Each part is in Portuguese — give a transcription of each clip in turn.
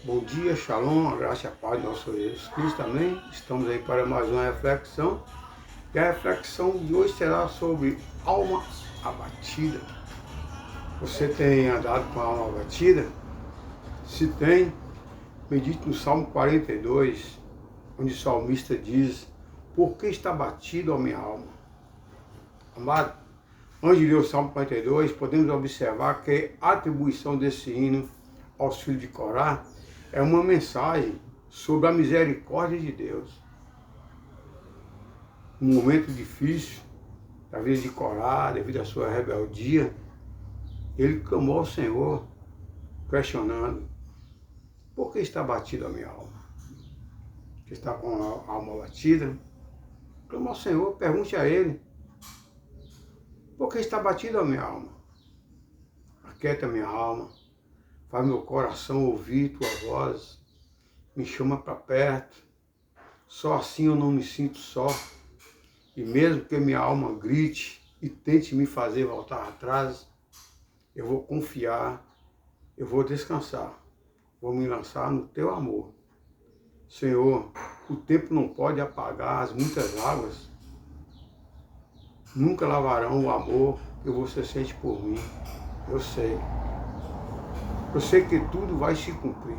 Bom dia, shalom, a graça e a paz do nosso Jesus Cristo, amém? Estamos aí para mais uma reflexão. E a reflexão de hoje será sobre alma abatida. Você tem andado com a alma abatida? Se tem, medite no Salmo 42, onde o salmista diz: por que está abatido a minha alma? Amado, antes de ler o Salmo 42, podemos observar que a atribuição desse hino aos filhos de Corá é uma mensagem sobre a misericórdia de Deus. Num momento difícil da vida de Corá, devido à sua rebeldia, ele clamou ao Senhor, questionando: por que está abatida a minha alma? Que está com a alma abatida? Clamou ao Senhor, pergunte a Ele: por que está abatida a minha alma? Aquieta minha alma, faz meu coração ouvir tua voz, me chama para perto, só assim eu não me sinto só. E mesmo que minha alma grite e tente me fazer voltar atrás, eu vou confiar, eu vou descansar, vou me lançar no teu amor. Senhor, o tempo não pode apagar as muitas águas, nunca lavarão o amor que você sente por mim. Eu sei que tudo vai se cumprir.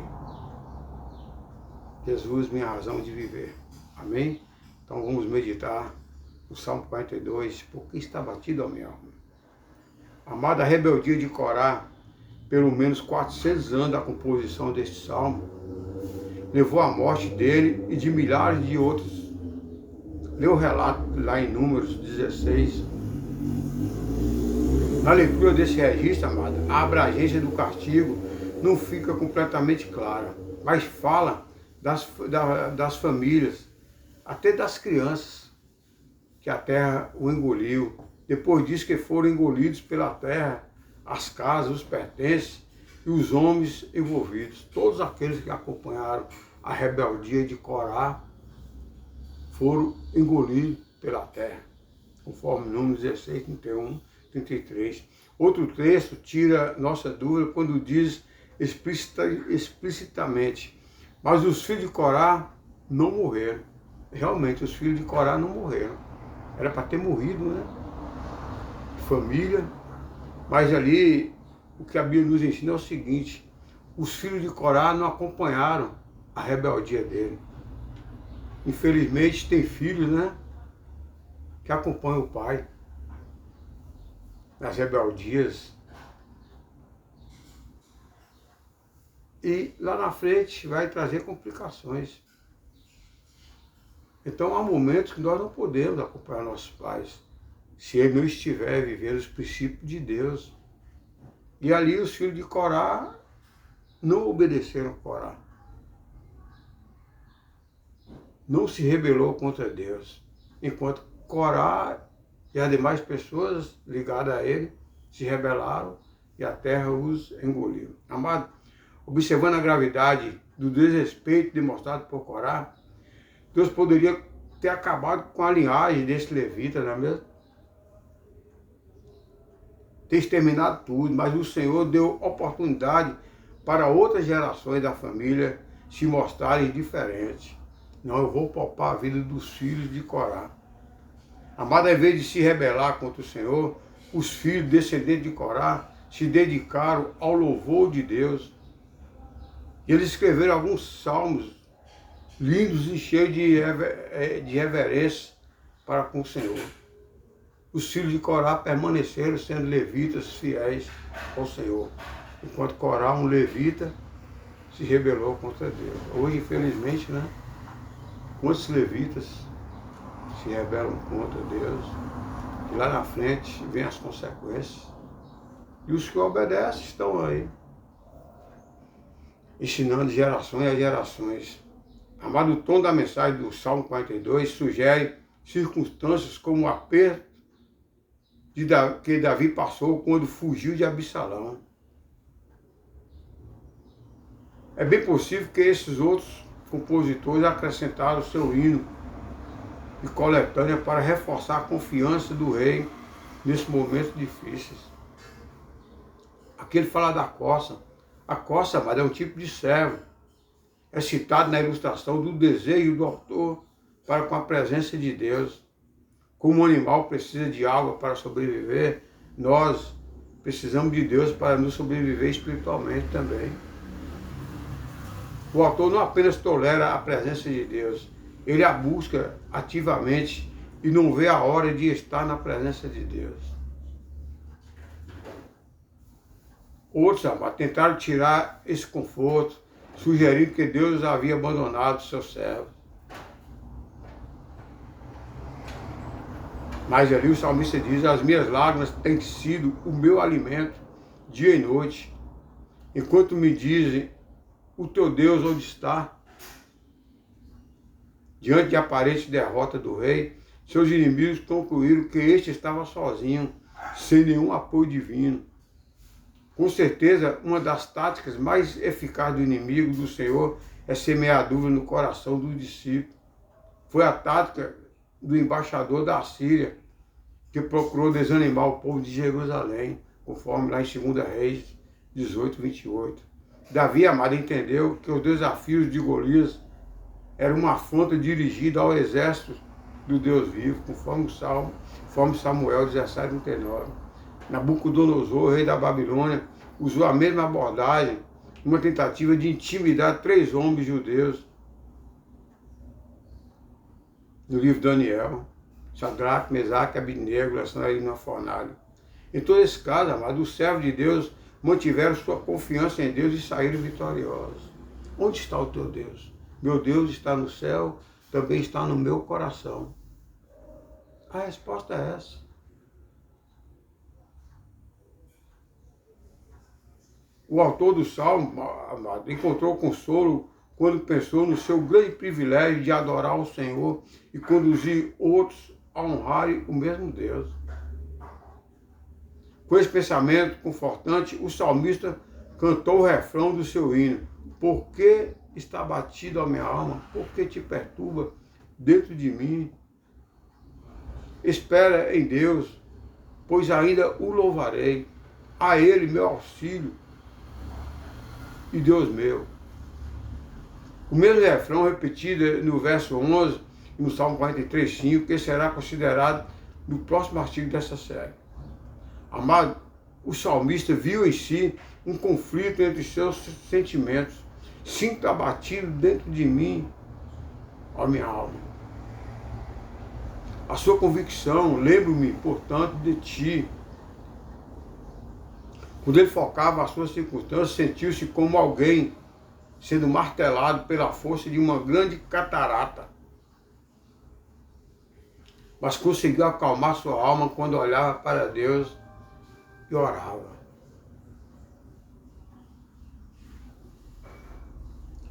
Jesus, minha razão de viver. Amém? Então vamos meditar no Salmo 42, porque está batido a minha alma. Amada, a rebeldia de Corá, pelo menos 400 anos da composição deste salmo, levou à morte dele e de milhares de outros. Lê o relato lá em Números 16. Na leitura desse registro, amada, a abrangência do castigo não fica completamente clara, mas fala das famílias, até das crianças, que a terra o engoliu. Depois disso que foram engolidos pela terra, as casas, os pertences e os homens envolvidos. Todos aqueles que acompanharam a rebeldia de Corá foram engolidos pela terra, conforme Números 16, 31, 33. Outro texto tira nossa dúvida quando diz explicitamente: mas os filhos de Corá não morreram. Realmente, os filhos de Corá não morreram. Era para ter morrido, né? Família. Mas ali, o que a Bíblia nos ensina é o seguinte: os filhos de Corá não acompanharam a rebeldia dele. Infelizmente, tem filhos, né? Que acompanham o pai nas rebeldias. E lá na frente vai trazer complicações. Então há momentos que nós não podemos acompanhar nossos pais, se ele não estiver vivendo os princípios de Deus. E ali os filhos de Corá não obedeceram a Corá. Não se rebelou contra Deus. Enquanto Corá e as demais pessoas ligadas a ele se rebelaram e a terra os engoliu. Amado, observando a gravidade do desrespeito demonstrado por Corá, Deus poderia ter acabado com a linhagem desse levita, não é mesmo? Ter exterminado tudo, mas o Senhor deu oportunidade para outras gerações da família se mostrarem diferentes. Não, eu vou poupar a vida dos filhos de Corá. Amado, ao invés de se rebelar contra o Senhor, os filhos descendentes de Corá se dedicaram ao louvor de Deus. E eles escreveram alguns salmos lindos e cheios de reverência para com o Senhor. Os filhos de Corá permaneceram sendo levitas fiéis ao Senhor, enquanto Corá, um levita, se rebelou contra Deus. Hoje, infelizmente, né, quantos levitas se rebelam contra Deus, e lá na frente vem as consequências. E os que obedecem estão aí, ensinando gerações a gerações. Amado, o tom da mensagem do Salmo 42 sugere circunstâncias como o aperto que Davi passou quando fugiu de Absalão. É bem possível que esses outros compositores acrescentaram seu hino de coletânea para reforçar a confiança do rei nesses momentos difíceis. Aqui ele fala da coça. A coça, mas é um tipo de servo é citado na ilustração do desejo do autor para com a presença de Deus. Como o animal precisa de água para sobreviver, nós precisamos de Deus para nos sobreviver espiritualmente também. O autor não apenas tolera a presença de Deus, ele a busca ativamente e não vê a hora de estar na presença de Deus. Outros, amados, tentaram tirar esse conforto, sugerindo que Deus havia abandonado seus servos. Mas ali o salmista diz: as minhas lágrimas têm sido o meu alimento dia e noite, enquanto me dizem: o teu Deus onde está? Diante de aparente derrota do rei, seus inimigos concluíram que este estava sozinho, sem nenhum apoio divino. Com certeza, uma das táticas mais eficazes do inimigo do Senhor é semear dúvida no coração do discípulo. Foi a tática do embaixador da Síria, que procurou desanimar o povo de Jerusalém, conforme lá em 2 Reis 18, 28. Davi, amado, entendeu que os desafios de Golias eram uma afronta dirigida ao exército do Deus vivo, conforme Samuel 17, 39. Nabucodonosor, rei da Babilônia, usou a mesma abordagem, uma tentativa de intimidar 3 homens judeus. No livro de Daniel, Sadraque, Mesaque e Abednego, lançando ali numa fornalha. Em todo esse caso, amado, os servos de Deus mantiveram sua confiança em Deus e saíram vitoriosos. Onde está o teu Deus? Meu Deus está no céu, também está no meu coração. A resposta é essa. O autor do Salmo, amado, encontrou consolo quando pensou no seu grande privilégio de adorar o Senhor e conduzir outros a honrarem o mesmo Deus. Com esse pensamento confortante, o salmista cantou o refrão do seu hino: por que está batido a minha alma? Por que te perturba dentro de mim? Espera em Deus, pois ainda o louvarei. A Ele meu auxílio e Deus meu. O mesmo refrão repetido no verso 11, no Salmo 43, 5, que será considerado no próximo artigo dessa série. Amado, o salmista viu em si um conflito entre seus sentimentos. Sinto abatido dentro de mim, ó minha alma. A sua convicção, lembro-me, portanto, de ti. Quando ele focava as suas circunstâncias, sentiu-se como alguém sendo martelado pela força de uma grande catarata. Mas conseguiu acalmar sua alma quando olhava para Deus e orava.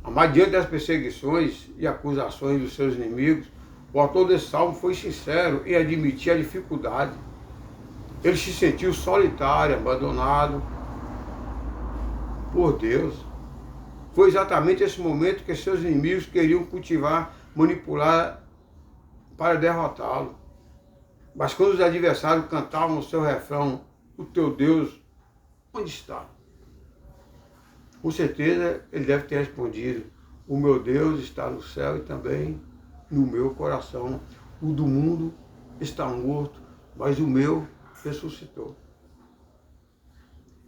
Mas diante das perseguições e acusações dos seus inimigos, o autor desse salmo foi sincero em admitir a dificuldade. Ele se sentiu solitário, abandonado por Deus. Foi exatamente esse momento que seus inimigos queriam cultivar, manipular para derrotá-lo. Mas quando os adversários cantavam o seu refrão: o teu Deus, onde está? Com certeza ele deve ter respondido: o meu Deus está no céu e também no meu coração. O do mundo está morto, mas o meu ressuscitou.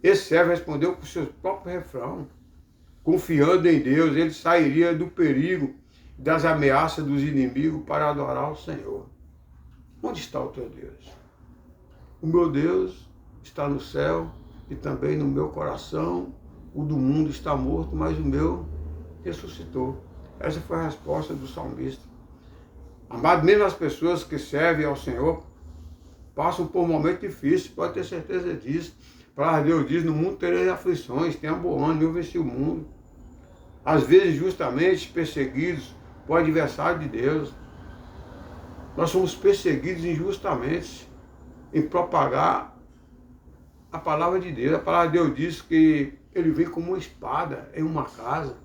Esse servo respondeu com o seu próprio refrão. Confiando em Deus, ele sairia do perigo, das ameaças dos inimigos para adorar o Senhor. Onde está o teu Deus? O meu Deus está no céu e também no meu coração. O do mundo está morto, mas o meu ressuscitou. Essa foi a resposta do salmista. Amado, mesmo as pessoas que servem ao Senhor passam por momentos difíceis, pode ter certeza disso. A palavra de Deus diz: no mundo tereis aflições, tenha bom ânimo, eu venci o mundo. Às vezes justamente perseguidos por adversário de Deus. Nós somos perseguidos injustamente em propagar a palavra de Deus. A palavra de Deus diz que ele vem como uma espada em uma casa.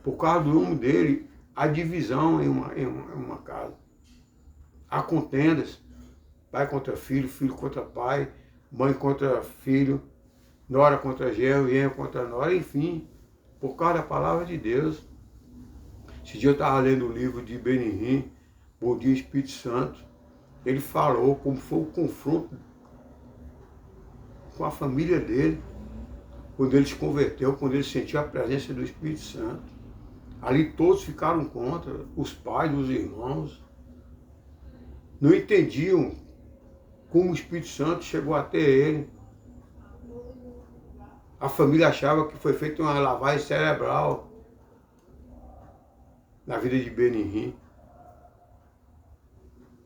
Por causa do nome dele, há divisão em uma casa. Há contendas, pai contra filho, filho contra pai, mãe contra filho, nora contra genro, genro contra nora, enfim. por causa da palavra de Deus. Esse dia eu estava lendo o livro de Benihim, Bom Dia Espírito Santo. Ele falou como foi o confronto com a família dele, quando ele se converteu, quando ele sentiu a presença do Espírito Santo. Ali todos ficaram contra, os pais, os irmãos. Não entendiam como o Espírito Santo chegou até ele. A família achava que foi feita uma lavagem cerebral na vida de Benihim.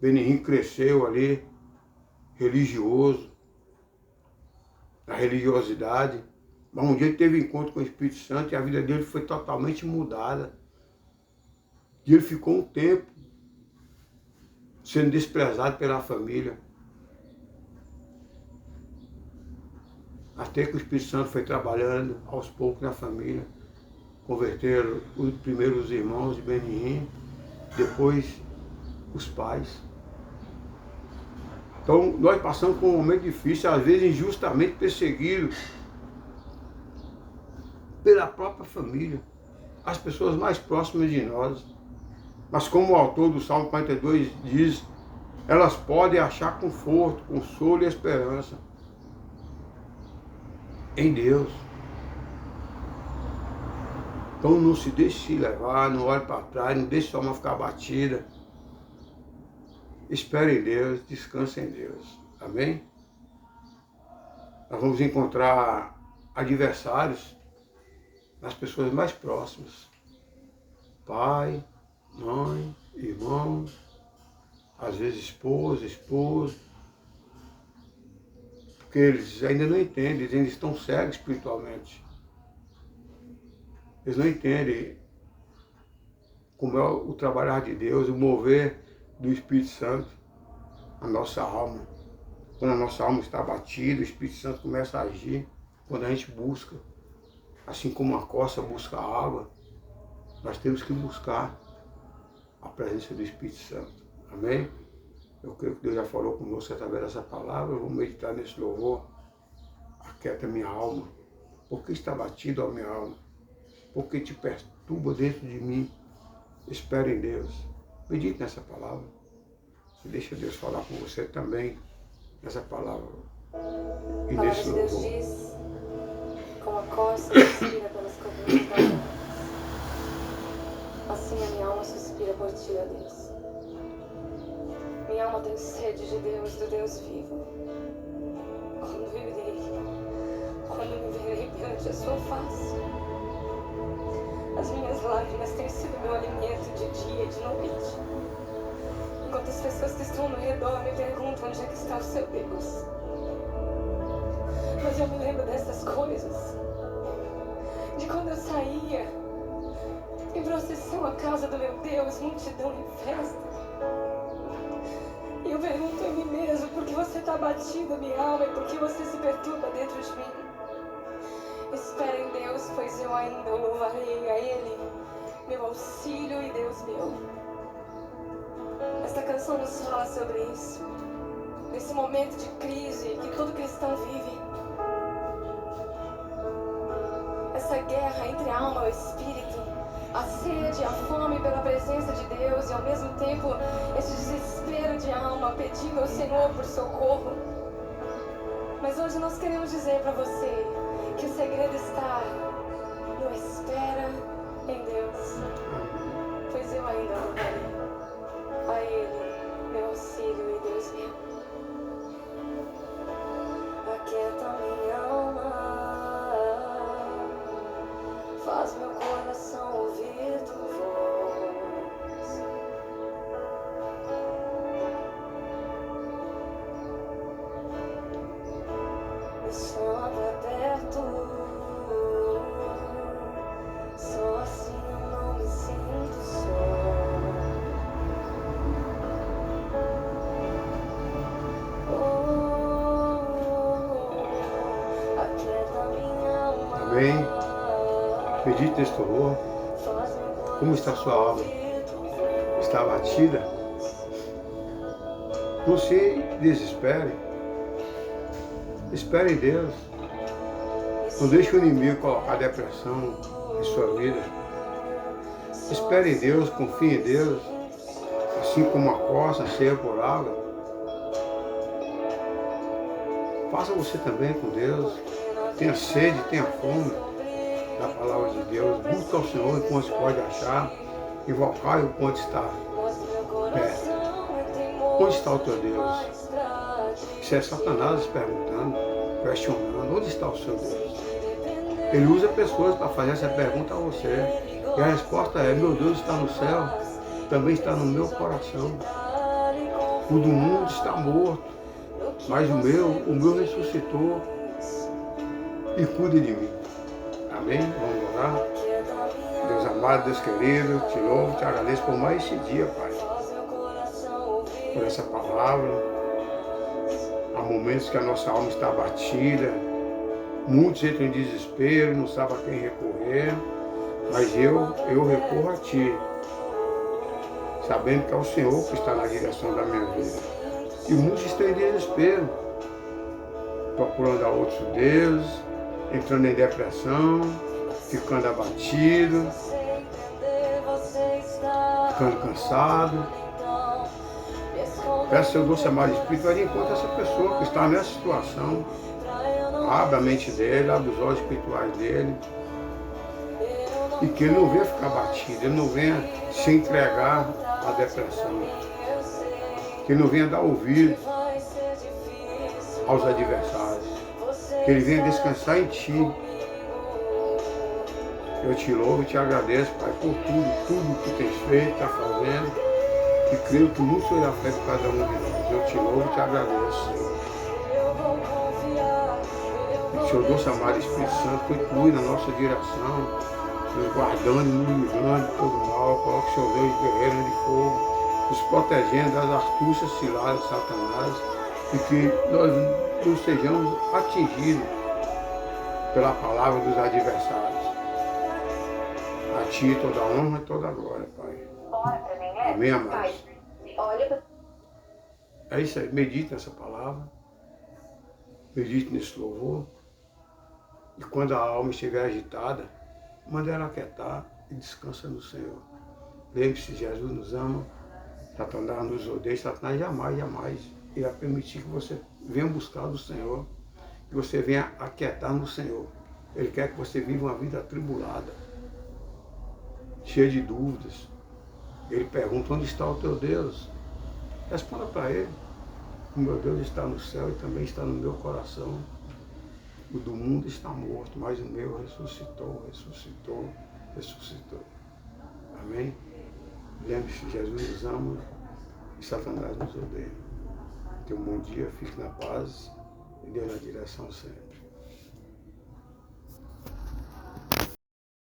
Benihim cresceu ali, religioso, na religiosidade. Mas um dia ele teve encontro com o Espírito Santo e a vida dele foi totalmente mudada. E ele ficou um tempo sendo desprezado pela família. Até que o Espírito Santo foi trabalhando aos poucos na família. Converteram primeiro os irmãos de Benihim, depois os pais. Então nós passamos por um momento difícil, às vezes injustamente perseguidos pela própria família, as pessoas mais próximas de nós. Mas como o autor do Salmo 42 diz, elas podem achar conforto, consolo e esperança em Deus. Então não se deixe levar, não olhe para trás, não deixe sua alma ficar batida. Espere em Deus, descanse em Deus. Amém? Nós vamos encontrar adversários nas pessoas mais próximas. Pai, mãe, irmãos, às vezes esposo. Porque eles ainda não entendem, eles ainda estão cegos espiritualmente. Eles não entendem como é o trabalhar de Deus, o mover do Espírito Santo, a nossa alma. Quando a nossa alma está abatida, o Espírito Santo começa a agir, quando a gente busca. Assim como a costa busca a água, nós temos que buscar a presença do Espírito Santo. Amém? Eu creio que Deus já falou conosco através dessa palavra. Eu vou meditar nesse louvor. Aquieta minha alma. Por que está batido a minha alma? Por que te perturba dentro de mim? Espere em Deus. Medite nessa palavra. E deixa Deus falar com você também nessa palavra. E nesse louvor. Deus diz, como a costa suspira pelas correntes da água, assim a minha alma suspira por ti, ó Deus. Minha alma tem sede de Deus, do Deus vivo. Quando me verei perante a sua face. As minhas lágrimas têm sido meu alimento de dia e de noite. Enquanto as pessoas que estão ao meu redor me perguntam onde é que está o seu Deus. Mas eu me lembro dessas coisas. De quando eu saía em procissão à casa do meu Deus, multidão em festa. E eu pergunto em mim mesmo, por que você está batido, minha alma, e por que você se perturba dentro de mim? Espera em Deus, pois eu ainda o louvarei a Ele, meu auxílio e Deus meu. Esta canção nos fala sobre isso, desse momento de crise que todo cristão vive. Essa guerra entre a alma e o espírito, a sede, a fome pela presença de Deus e ao mesmo tempo esse desespero de alma pedindo ao Senhor por socorro. Mas hoje nós queremos dizer para você que o segredo está no espera em Deus, pois eu ainda louvarei a Ele, meu auxílio e Deus meu. Aquieta minha alma, faz meu coração ouvir tua voz. Estando aberto, só assim eu não me sinto só. Amém. Medite neste louvor. Como está a sua alma? Está abatida? Não se desespere. Espere em Deus. Não deixe o inimigo colocar depressão, em sua vida. Espere em Deus, confie em Deus, assim como a costa anseia por água. Faça você também com Deus. Tenha sede, tenha fome da palavra de Deus. Busque ao Senhor enquanto se pode achar. Invocar-o enquanto está perto. Onde está o teu Deus? Isso é Satanás perguntando, questionando. Onde está o seu Deus? Ele usa pessoas para fazer essa pergunta a você. E a resposta é: meu Deus está no céu, também está no meu coração. O do mundo está morto, mas o meu ressuscitou e cuida de mim. Amém? Vamos orar? Deus amado, Deus querido, te louvo, te agradeço por mais esse dia, Pai. Por essa palavra. Há momentos que a nossa alma está abatida, muitos entram em desespero, não sabem a quem recorrer, mas eu recorro a Ti, sabendo que é o Senhor que está na direção da minha vida. E muitos estão em desespero, procurando a outros deuses, entrando em depressão, ficando abatido, ficando cansado. Peço ao Seu doce amado Espírito, vai de encontro a essa pessoa que está nessa situação. Abra a mente dele, abre os olhos espirituais dele. E que ele não venha ficar abatido, ele não venha se entregar à depressão. Que ele não venha dar ouvido aos adversários. Que ele venha descansar em Ti. Eu te louvo e te agradeço, Pai, por tudo que Tu tens feito, está fazendo. E creio que muito Senhor da fé de cada um de nós. Eu te louvo e te agradeço, Senhor. E que o Seu doce amado Espírito Santo continue na nossa direção, nos guardando, nos livrando de todo mal. Coloque o Seu Deus guerreiro de fogo, nos protegendo das astúcias ciladas de Satanás, e que nós não sejamos atingidos pela palavra dos adversários. A Ti toda a honra e toda a glória, Pai. Amém, amados? É isso aí, medite nessa palavra, medite nesse louvor, e quando a alma estiver agitada, manda ela aquietar e descansa no Senhor. Lembre-se, Jesus nos ama, Satanás nos odeia, Satanás jamais irá permitir que você venha buscar do Senhor, que você venha aquietar no Senhor. Ele quer que você viva uma vida atribulada, cheia de dúvidas. Ele pergunta: onde está o teu Deus? Responda para ele: o meu Deus está no céu e também está no meu coração. O do mundo está morto, mas o meu ressuscitou. Amém? Lembre-se, Jesus nos ama e Satanás nos odeia. Tenha um bom dia, fique na paz e dê na direção sempre.